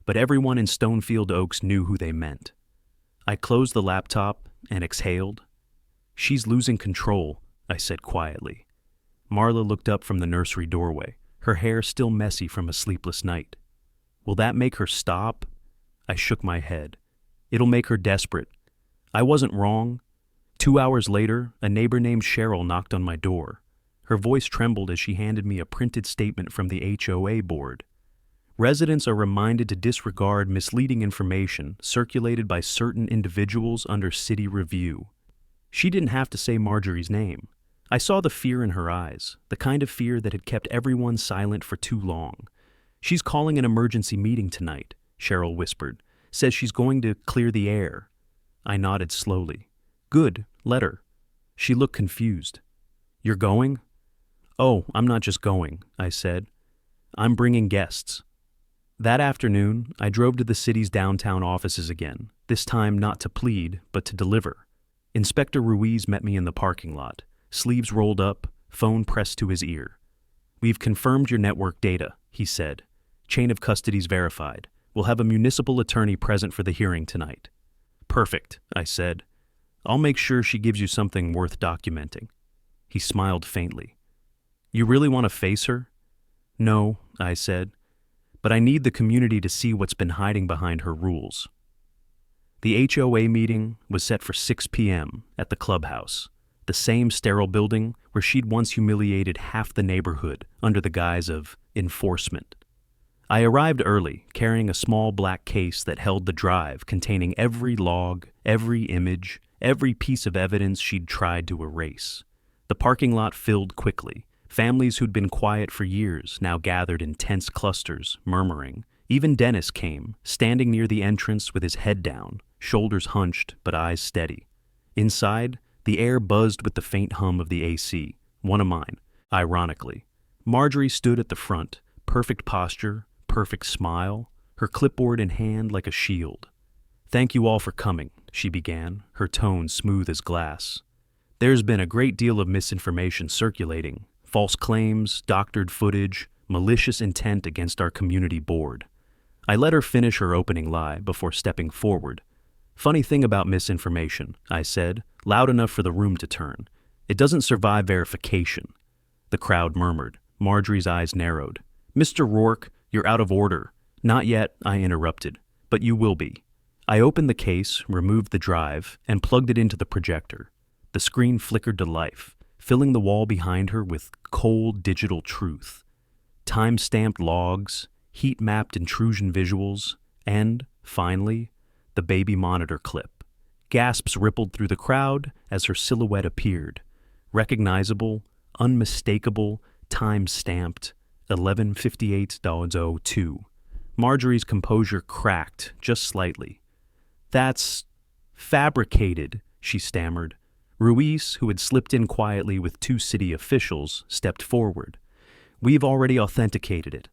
but everyone in Stonefield Oaks knew who they meant. I closed the laptop and exhaled. "She's losing control," I said quietly. Marla looked up from the nursery doorway, her hair still messy from a sleepless night. "Will that make her stop?" I shook my head. "It'll make her desperate. I wasn't wrong." 2 hours later, a neighbor named Cheryl knocked on my door. Her voice trembled as she handed me a printed statement from the HOA board. Residents are reminded to disregard misleading information circulated by certain individuals under city review. She didn't have to say Marjorie's name. I saw the fear in her eyes, the kind of fear that had kept everyone silent for too long. "She's calling an emergency meeting tonight," Cheryl whispered. "Says she's going to clear the air." I nodded slowly. "Good, let her." She looked confused. "You're going?" "Oh, I'm not just going," I said. "I'm bringing guests." That afternoon, I drove to the city's downtown offices again, this time not to plead, but to deliver. Inspector Ruiz met me in the parking lot, sleeves rolled up, phone pressed to his ear. "We've confirmed your network data," he said. "Chain of custody's verified. We'll have a municipal attorney present for the hearing tonight." "Perfect," I said. "I'll make sure she gives you something worth documenting." He smiled faintly. "You really want to face her?" "No," I said. "But I need the community to see what's been hiding behind her rules." The HOA meeting was set for 6 p.m. at the clubhouse, the same sterile building where she'd once humiliated half the neighborhood under the guise of enforcement. I arrived early, carrying a small black case that held the drive containing every log, every image, every piece of evidence she'd tried to erase. The parking lot filled quickly. Families who'd been quiet for years now gathered in tense clusters, murmuring. Even Dennis came, standing near the entrance with his head down, shoulders hunched but eyes steady. Inside, the air buzzed with the faint hum of the AC, one of mine, ironically. Marjorie stood at the front, perfect posture, perfect smile, her clipboard in hand like a shield. "Thank you all for coming," she began, her tone smooth as glass. "There's been a great deal of misinformation circulating. False claims, doctored footage, malicious intent against our community board." I let her finish her opening lie before stepping forward. "Funny thing about misinformation," I said, loud enough for the room to turn. "It doesn't survive verification." The crowd murmured. Marjorie's eyes narrowed. "Mr. Rourke, you're out of order." "Not yet," I interrupted, "but you will be." I opened the case, removed the drive, and plugged it into the projector. The screen flickered to life, filling the wall behind her with cold digital truth. Time-stamped logs, heat-mapped intrusion visuals, and, finally, the baby monitor clip. Gasps rippled through the crowd as her silhouette appeared. Recognizable, unmistakable, time-stamped, 11:58:02. Marjorie's composure cracked just slightly. "That's fabricated," she stammered. Ruiz, who had slipped in quietly with 2 city officials, stepped forward. "We've already authenticated it."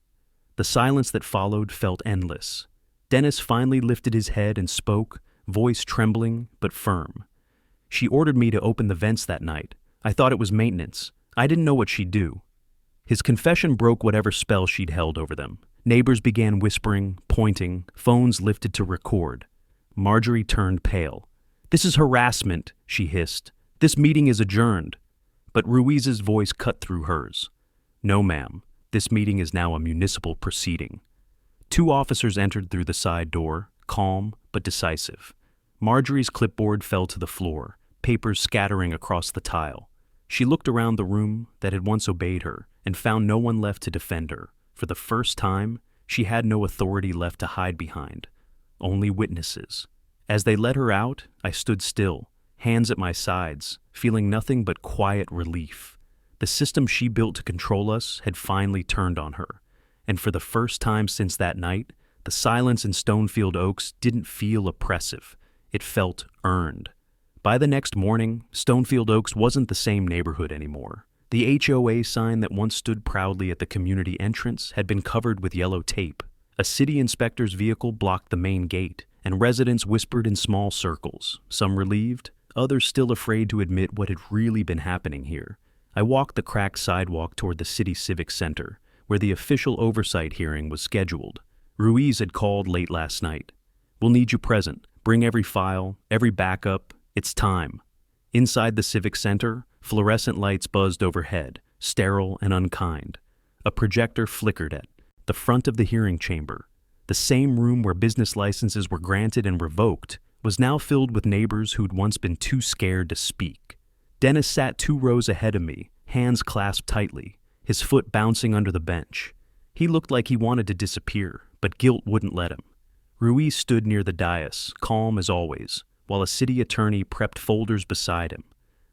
The silence that followed felt endless. Dennis finally lifted his head and spoke, voice trembling but firm. "She ordered me to open the vents that night. I thought it was maintenance. I didn't know what she'd do." His confession broke whatever spell she'd held over them. Neighbors began whispering, pointing, phones lifted to record. Marjorie turned pale. "This is harassment," she hissed. "This meeting is adjourned." But Ruiz's voice cut through hers. "No, ma'am. This meeting is now a municipal proceeding." 2 officers entered through the side door, calm but decisive. Marjorie's clipboard fell to the floor, papers scattering across the tile. She looked around the room that had once obeyed her and found no one left to defend her. For the first time, she had no authority left to hide behind, only witnesses. As they let her out, I stood still, hands at my sides, feeling nothing but quiet relief. The system she built to control us had finally turned on her, and for the first time since that night, the silence in Stonefield Oaks didn't feel oppressive. It felt earned. By the next morning, Stonefield Oaks wasn't the same neighborhood anymore. The HOA sign that once stood proudly at the community entrance had been covered with yellow tape. A city inspector's vehicle blocked the main gate, and residents whispered in small circles, some relieved, others still afraid to admit what had really been happening here. I walked the cracked sidewalk toward the city civic center, where the official oversight hearing was scheduled. Ruiz had called late last night. "We'll need you present. Bring every file, every backup. It's time." Inside the civic center, fluorescent lights buzzed overhead, sterile and unkind. A projector flickered at the front of the hearing chamber. The same room where business licenses were granted and revoked was now filled with neighbors who'd once been too scared to speak. Dennis sat 2 rows ahead of me, hands clasped tightly, his foot bouncing under the bench. He looked like he wanted to disappear, but guilt wouldn't let him. Ruiz stood near the dais, calm as always, while a city attorney prepped folders beside him.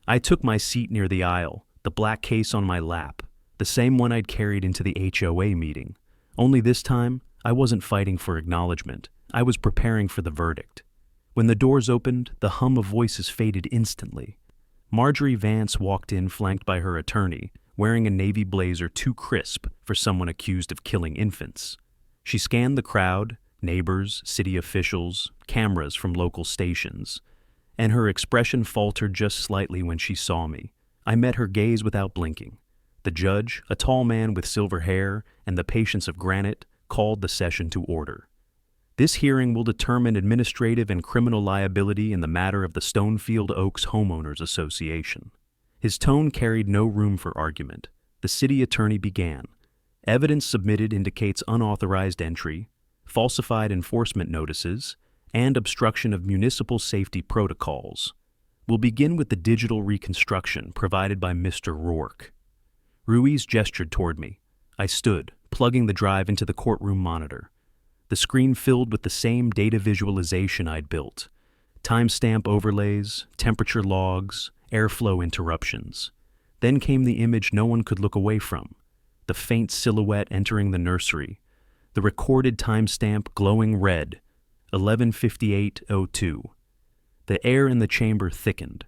I took my seat near the aisle, the black case on my lap, the same one I'd carried into the HOA meeting. Only this time, I wasn't fighting for acknowledgement. I was preparing for the verdict. When the doors opened, the hum of voices faded instantly. Marjorie Vance walked in flanked by her attorney, wearing a navy blazer too crisp for someone accused of killing infants. She scanned the crowd, neighbors, city officials, cameras from local stations, and her expression faltered just slightly when she saw me. I met her gaze without blinking. The judge, a tall man with silver hair and the patience of granite, called the session to order. "This hearing will determine administrative and criminal liability in the matter of the Stonefield Oaks Homeowners Association." His tone carried no room for argument. The city attorney began. "Evidence submitted indicates unauthorized entry, falsified enforcement notices, and obstruction of municipal safety protocols. We'll begin with the digital reconstruction provided by Mr. Rourke." Ruiz gestured toward me. I stood, plugging the drive into the courtroom monitor. The screen filled with the same data visualization I'd built. Timestamp overlays, temperature logs, airflow interruptions. Then came the image no one could look away from. The faint silhouette entering the nursery. The recorded timestamp glowing red, 11:58:02. The air in the chamber thickened.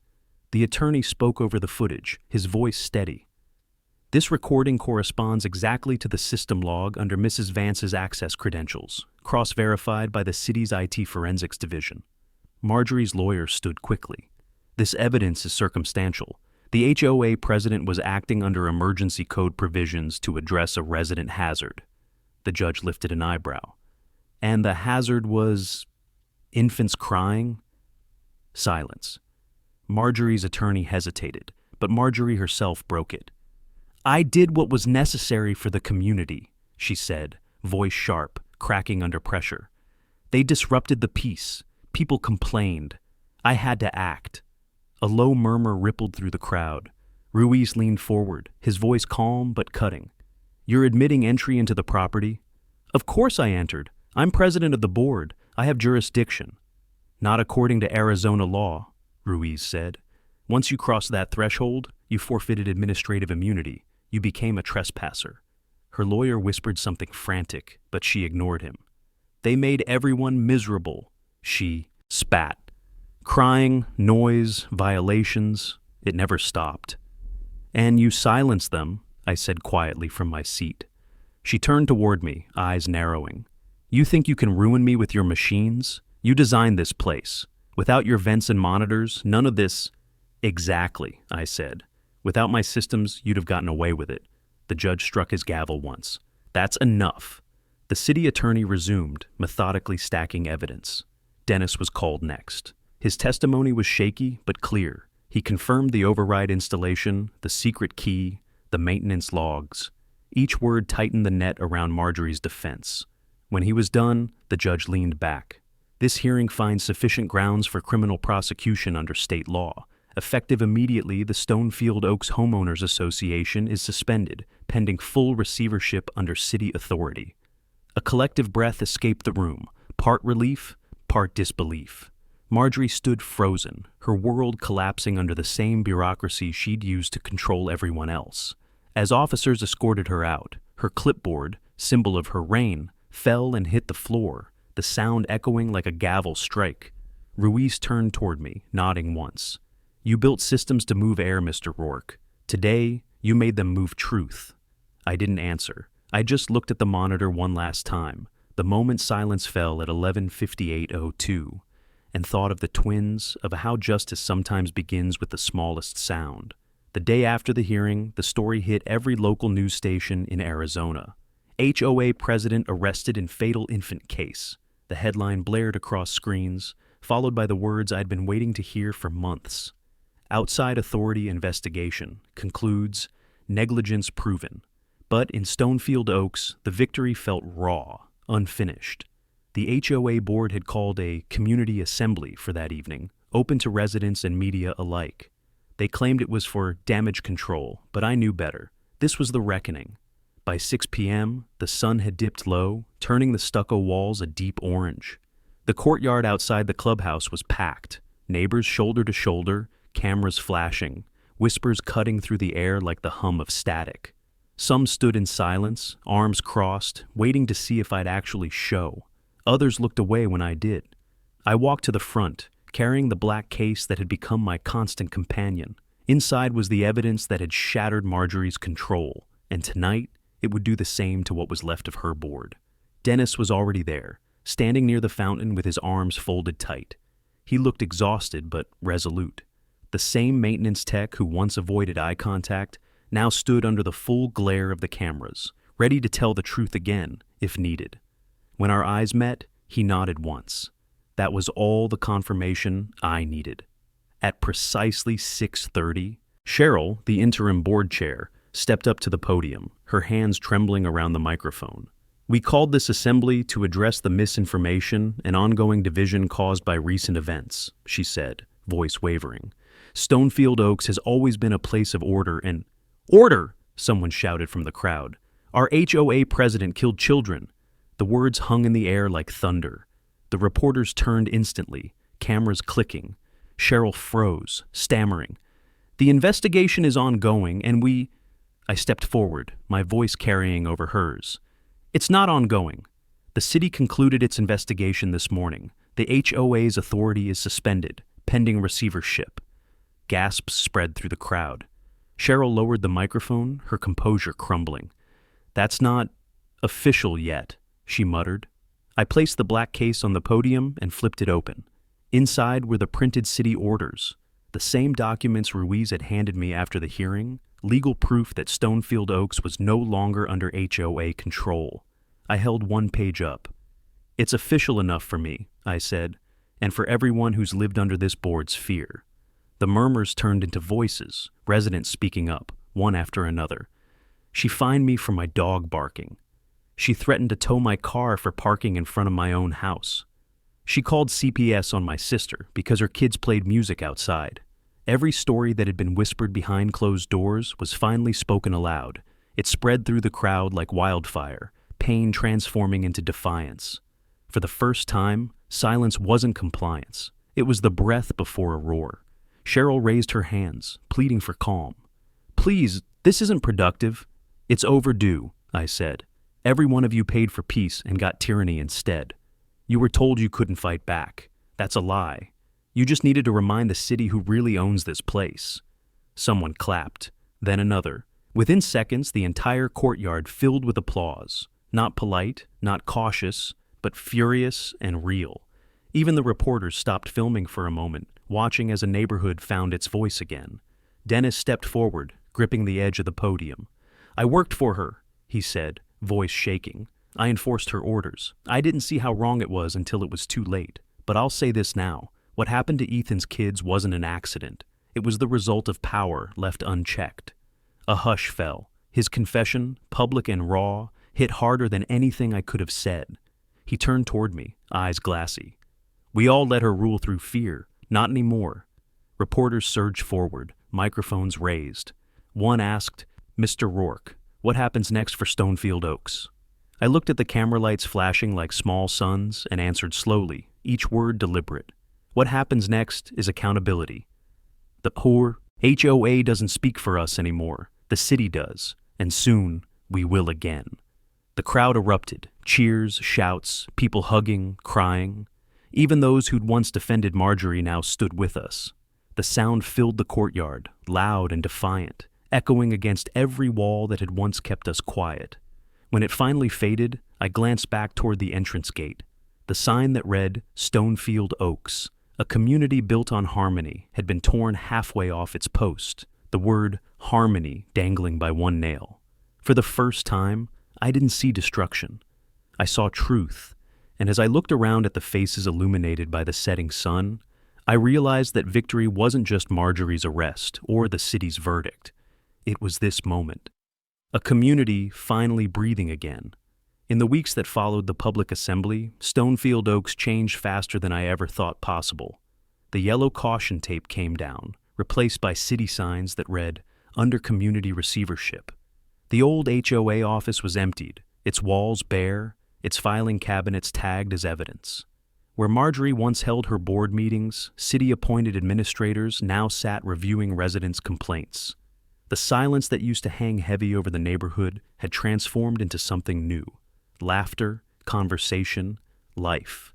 The attorney spoke over the footage, his voice steady. "This recording corresponds exactly to the system log under Mrs. Vance's access credentials, cross-verified by the city's IT forensics division." Marjorie's lawyer stood quickly. "This evidence is circumstantial. The HOA president was acting under emergency code provisions to address a resident hazard." The judge lifted an eyebrow. "And the hazard was infants crying?" Silence. Marjorie's attorney hesitated, but Marjorie herself broke it. "I did what was necessary for the community," she said, voice sharp, cracking under pressure. "They disrupted the peace. People complained. I had to act." A low murmur rippled through the crowd. Ruiz leaned forward, his voice calm but cutting. "You're admitting entry into the property?" "Of course I entered. I'm president of the board. I have jurisdiction." "Not according to Arizona law," Ruiz said. "Once you crossed that threshold, you forfeited administrative immunity. You became a trespasser." Her lawyer whispered something frantic, but she ignored him. "They made everyone miserable," she spat. "Crying, noise, violations, it never stopped." "And you silenced them," I said quietly from my seat. She turned toward me, eyes narrowing. "You think you can ruin me with your machines? You designed this place. Without your vents and monitors, none of this—" "Exactly," I said. "Without my systems, you'd have gotten away with it." The judge struck his gavel once. "That's enough." The city attorney resumed, methodically stacking evidence. Dennis was called next. His testimony was shaky but clear. He confirmed the override installation, the secret key, the maintenance logs. Each word tightened the net around Marjorie's defense. When he was done, the judge leaned back. "This hearing finds sufficient grounds for criminal prosecution under state law. Effective immediately, the Stonefield Oaks Homeowners Association is suspended, pending full receivership under city authority." A collective breath escaped the room, part relief, part disbelief. Marjorie stood frozen, her world collapsing under the same bureaucracy she'd used to control everyone else. As officers escorted her out, her clipboard, symbol of her reign, fell and hit the floor, the sound echoing like a gavel strike. Ruiz turned toward me, nodding once. "You built systems to move air, Mr. Rourke. Today, you made them move truth." I didn't answer. I just looked at the monitor one last time, the moment silence fell at 11:58:02, and thought of the twins, of how justice sometimes begins with the smallest sound. The day after the hearing, the story hit every local news station in Arizona. HOA president arrested in fatal infant case. The headline blared across screens, followed by the words I'd been waiting to hear for months. Outside authority investigation concludes negligence proven. But in Stonefield Oaks, the victory felt raw, unfinished. The HOA board had called a community assembly for that evening, open to residents and media alike. They claimed it was for damage control, but I knew better. This was the reckoning. By 6 p.m., the sun had dipped low, turning the stucco walls a deep orange. The courtyard outside the clubhouse was packed, neighbors shoulder to shoulder, cameras flashing, whispers cutting through the air like the hum of static. Some stood in silence, arms crossed, waiting to see if I'd actually show. Others looked away when I did. I walked to the front, carrying the black case that had become my constant companion. Inside was the evidence that had shattered Marjorie's control, and tonight it would do the same to what was left of her board. Dennis was already there, standing near the fountain with his arms folded tight. He looked exhausted but resolute. The same maintenance tech who once avoided eye contact now stood under the full glare of the cameras, ready to tell the truth again, if needed. When our eyes met, he nodded once. That was all the confirmation I needed. At precisely 6:30, Cheryl, the interim board chair, stepped up to the podium, her hands trembling around the microphone. We called this assembly to address the misinformation and ongoing division caused by recent events, she said, voice wavering. Stonefield Oaks has always been a place of order and— Order! Someone shouted from the crowd. Our HOA president killed children. The words hung in the air like thunder. The reporters turned instantly, cameras clicking. Cheryl froze, stammering. The investigation is ongoing and I stepped forward, my voice carrying over hers. It's not ongoing. The city concluded its investigation this morning. The HOA's authority is suspended, pending receivership. Gasps spread through the crowd. Cheryl lowered the microphone, her composure crumbling. That's not official yet, she muttered. I placed the black case on the podium and flipped it open. Inside were the printed city orders, the same documents Ruiz had handed me after the hearing, legal proof that Stonefield Oaks was no longer under HOA control. I held one page up. It's official enough for me, I said, and for everyone who's lived under this board's fear. The murmurs turned into voices, residents speaking up, one after another. She fined me for my dog barking. She threatened to tow my car for parking in front of my own house. She called CPS on my sister because her kids played music outside. Every story that had been whispered behind closed doors was finally spoken aloud. It spread through the crowd like wildfire, pain transforming into defiance. For the first time, silence wasn't compliance. It was the breath before a roar. Cheryl raised her hands, pleading for calm. Please, this isn't productive. It's overdue, I said. Every one of you paid for peace and got tyranny instead. You were told you couldn't fight back. That's a lie. You just needed to remind the city who really owns this place. Someone clapped, then another. Within seconds, the entire courtyard filled with applause. Not polite, not cautious, but furious and real. Even the reporters stopped filming for a moment, watching as a neighborhood found its voice again. Dennis stepped forward, gripping the edge of the podium. I worked for her, he said, voice shaking. I enforced her orders. I didn't see how wrong it was until it was too late. But I'll say this now. What happened to Ethan's kids wasn't an accident. It was the result of power left unchecked. A hush fell. His confession, public and raw, hit harder than anything I could have said. He turned toward me, eyes glassy. We all let her rule through fear. Not anymore. Reporters surged forward, microphones raised. One asked, Mr. Rourke, what happens next for Stonefield Oaks? I looked at the camera lights flashing like small suns and answered slowly, each word deliberate. What happens next is accountability. The poor HOA doesn't speak for us anymore. The city does, and soon we will again. The crowd erupted, cheers, shouts, people hugging, crying. Even those who'd once defended Marjorie now stood with us. The sound filled the courtyard, loud and defiant, echoing against every wall that had once kept us quiet. When it finally faded, I glanced back toward the entrance gate. The sign that read Stonefield Oaks, a community built on harmony, had been torn halfway off its post. the word harmony dangling by one nail. For the first time, I didn't see destruction. I saw truth, and as I looked around at the faces illuminated by the setting sun, I realized that victory wasn't just Marjorie's arrest or the city's verdict. It was this moment. A community finally breathing again. In the weeks that followed the public assembly, Stonefield Oaks changed faster than I ever thought possible. The yellow caution tape came down, replaced by city signs that read, "Under community receivership." The old HOA office was emptied, its walls bare, its filing cabinets tagged as evidence. Where Marjorie once held her board meetings, city-appointed administrators now sat reviewing residents' complaints. The silence that used to hang heavy over the neighborhood had transformed into something new. Laughter, conversation, life.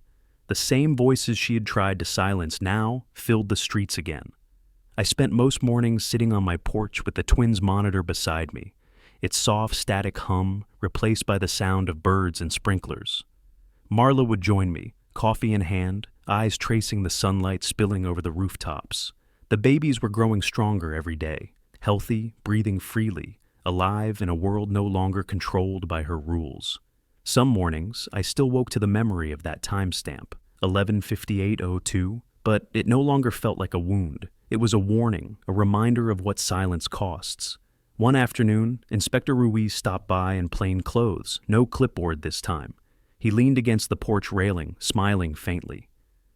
The same voices she had tried to silence now filled the streets again. I spent most mornings sitting on my porch with the twins' monitor beside me, its soft static hum replaced by the sound of birds and sprinklers. Marla would join me, coffee in hand, eyes tracing the sunlight spilling over the rooftops. The babies were growing stronger every day, healthy, breathing freely, alive in a world no longer controlled by her rules. Some mornings, I still woke to the memory of that timestamp, 11:58:02, but it no longer felt like a wound. It was a warning, a reminder of what silence costs. One afternoon, Inspector Ruiz stopped by in plain clothes, no clipboard this time. He leaned against the porch railing, smiling faintly.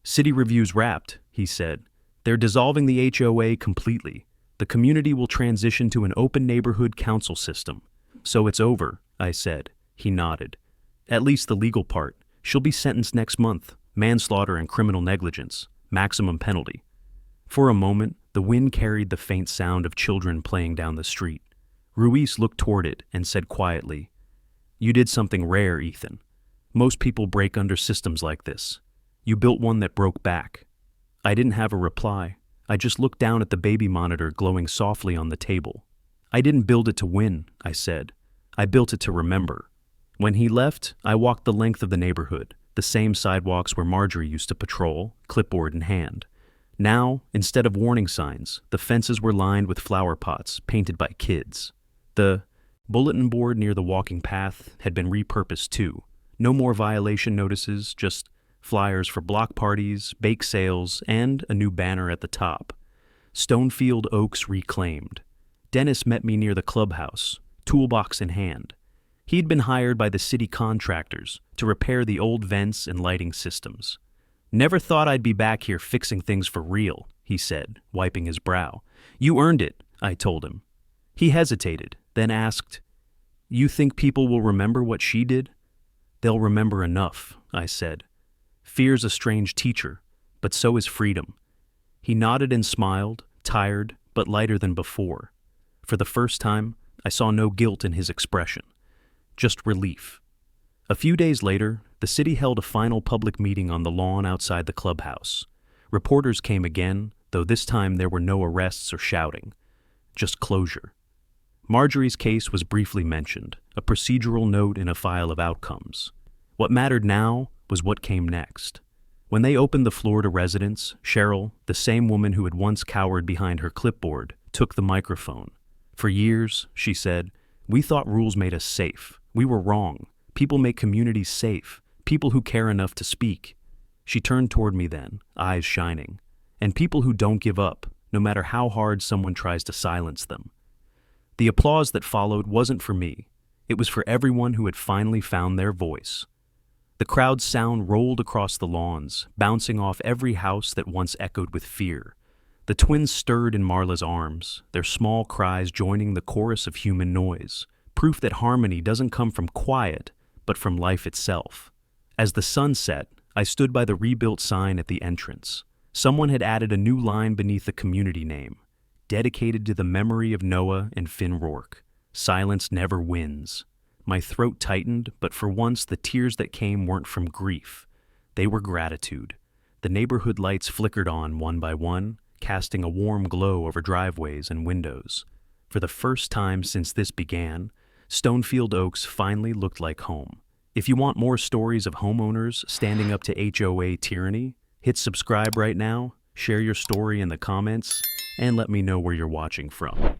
"City review's wrapped," he said. "They're dissolving the HOA completely. The community will transition to an open neighborhood council system." "So it's over," I said. He nodded. "At least the legal part. She'll be sentenced next month. Manslaughter and criminal negligence. Maximum penalty." For a moment, the wind carried the faint sound of children playing down the street. Ruiz looked toward it and said quietly, "You did something rare, Ethan. Most people break under systems like this. You built one that broke back." I didn't have a reply. I just looked down at the baby monitor glowing softly on the table. "I didn't build it to win," I said. "I built it to remember." When he left, I walked the length of the neighborhood, the same sidewalks where Marjorie used to patrol, clipboard in hand. Now, instead of warning signs, the fences were lined with flower pots painted by kids. The bulletin board near the walking path had been repurposed too. No more violation notices, just flyers for block parties, bake sales, and a new banner at the top. Stonefield Oaks reclaimed. Dennis met me near the clubhouse, toolbox in hand. He'd been hired by the city contractors to repair the old vents and lighting systems. "Never thought I'd be back here fixing things for real," he said, wiping his brow. "You earned it," I told him. He hesitated, then asked, "You think people will remember what she did?" "They'll remember enough," I said. "Fear's a strange teacher, but so is freedom." He nodded and smiled, tired but lighter than before. For the first time, I saw no guilt in his expression, just relief. A few days later, the city held a final public meeting on the lawn outside the clubhouse. Reporters came again, though this time there were no arrests or shouting, just closure. Marjorie's case was briefly mentioned, a procedural note in a file of outcomes. What mattered now was what came next. When they opened the floor to residents, Cheryl, the same woman who had once cowered behind her clipboard, took the microphone. "For years," she said, "we thought rules made us safe. We were wrong. People make communities safe, people who care enough to speak." She turned toward me then, eyes shining. "And people who don't give up, no matter how hard someone tries to silence them." The applause that followed wasn't for me. It was for everyone who had finally found their voice. The crowd's sound rolled across the lawns, bouncing off every house that once echoed with fear. The twins stirred in Marla's arms, their small cries joining the chorus of human noise, proof that harmony doesn't come from quiet, but from life itself. As the sun set, I stood by the rebuilt sign at the entrance. Someone had added a new line beneath the community name, dedicated to the memory of Noah and Finn Rourke. Silence never wins. My throat tightened, but for once the tears that came weren't from grief. They were gratitude. The neighborhood lights flickered on one by one, casting a warm glow over driveways and windows. For the first time since this began, Stonefield Oaks finally looked like home. If you want more stories of homeowners standing up to HOA tyranny, hit subscribe right now, share your story in the comments, and let me know where you're watching from.